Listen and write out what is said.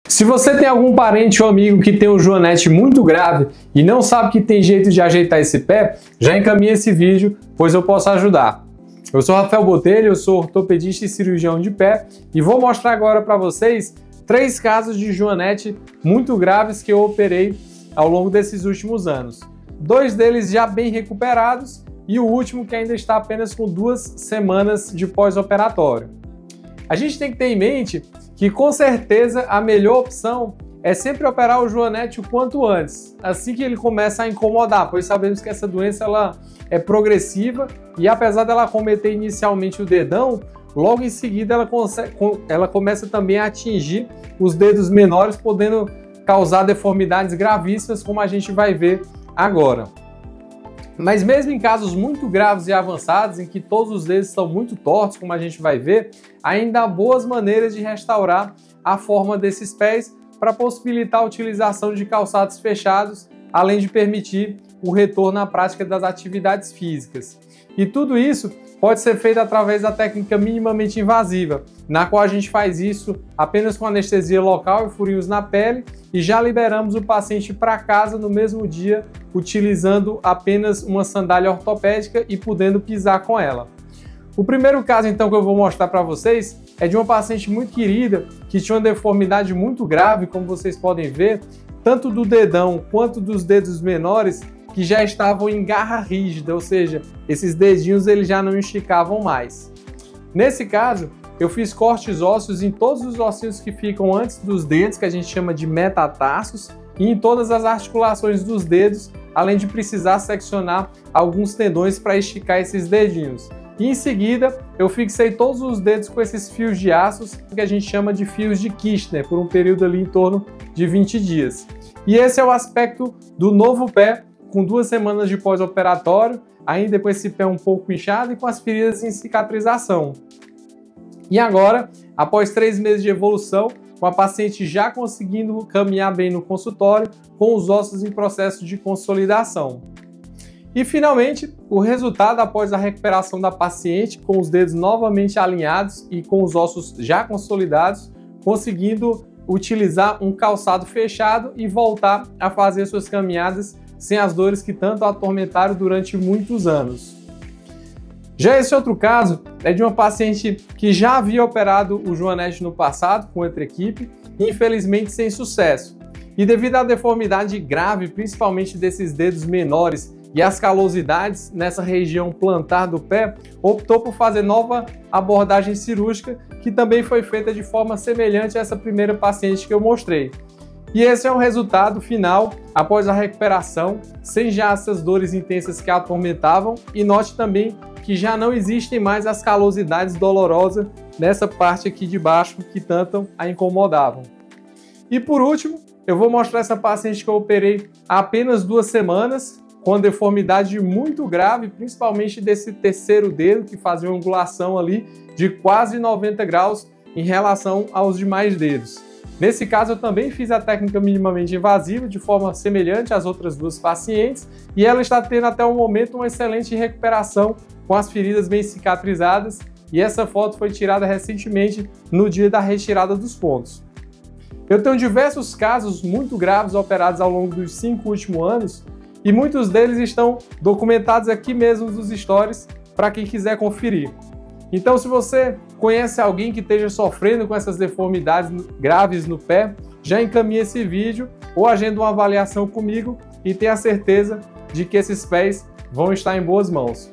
Se você tem algum parente ou amigo que tem um joanete muito grave e não sabe que tem jeito de ajeitar esse pé, já encaminhe esse vídeo, pois eu posso ajudar. Eu sou Rafael Botelho, eu sou ortopedista e cirurgião de pé e vou mostrar agora para vocês 3 casos de joanete muito graves que eu operei ao longo desses últimos anos. 2 deles já bem recuperados e o último que ainda está apenas com 2 semanas de pós-operatório. A gente tem que ter em mente que com certeza a melhor opção é sempre operar o joanete o quanto antes, assim que ele começa a incomodar, pois sabemos que essa doença ela é progressiva e apesar dela acometer inicialmente o dedão, logo em seguida ela começa também a atingir os dedos menores, podendo causar deformidades gravíssimas, como a gente vai ver agora. Mas mesmo em casos muito graves e avançados, em que todos os dedos estão muito tortos, como a gente vai ver, ainda há boas maneiras de restaurar a forma desses pés para possibilitar a utilização de calçados fechados, além de permitir o retorno à prática das atividades físicas. E tudo isso pode ser feito através da técnica minimamente invasiva, na qual a gente faz isso apenas com anestesia local e furinhos na pele e já liberamos o paciente para casa no mesmo dia, utilizando apenas uma sandália ortopédica e podendo pisar com ela. O primeiro caso então que eu vou mostrar para vocês é de uma paciente muito querida que tinha uma deformidade muito grave, como vocês podem ver, tanto do dedão quanto dos dedos menores, que já estavam em garra rígida, ou seja, esses dedinhos eles já não esticavam mais. Nesse caso, eu fiz cortes ósseos em todos os ossinhos que ficam antes dos dedos, que a gente chama de metatarsos, e em todas as articulações dos dedos, além de precisar seccionar alguns tendões para esticar esses dedinhos. E em seguida, eu fixei todos os dedos com esses fios de aços, que a gente chama de fios de Kirchner, por um período ali em torno de 20 dias. E esse é o aspecto do novo pé, com 2 semanas de pós-operatório, ainda com esse pé um pouco inchado e com as feridas em cicatrização. E agora, após 3 meses de evolução, com a paciente já conseguindo caminhar bem no consultório, com os ossos em processo de consolidação. E finalmente, o resultado após a recuperação da paciente, com os dedos novamente alinhados e com os ossos já consolidados, conseguindo utilizar um calçado fechado e voltar a fazer suas caminhadas sem as dores que tanto a atormentaram durante muitos anos. Já esse outro caso é de uma paciente que já havia operado o joanete no passado com outra equipe, infelizmente sem sucesso. E devido à deformidade grave, principalmente desses dedos menores e as calosidades nessa região plantar do pé, optou por fazer nova abordagem cirúrgica, que também foi feita de forma semelhante a essa primeira paciente que eu mostrei. E esse é o resultado final após a recuperação, sem já essas dores intensas que a atormentavam, e note também que já não existem mais as calosidades dolorosas nessa parte aqui de baixo que tanto a incomodavam. E por último, eu vou mostrar essa paciente que eu operei há apenas 2 semanas, com deformidade muito grave, principalmente desse terceiro dedo, que fazia uma angulação ali de quase 90 graus em relação aos demais dedos. Nesse caso, eu também fiz a técnica minimamente invasiva, de forma semelhante às outras 2 pacientes, e ela está tendo até o momento uma excelente recuperação, com as feridas bem cicatrizadas, e essa foto foi tirada recentemente no dia da retirada dos pontos. Eu tenho diversos casos muito graves operados ao longo dos 5 últimos anos, e muitos deles estão documentados aqui mesmo nos stories, para quem quiser conferir. Então, se você conhece alguém que esteja sofrendo com essas deformidades graves no pé, já encaminhe esse vídeo ou agenda uma avaliação comigo e tenha certeza de que esses pés vão estar em boas mãos.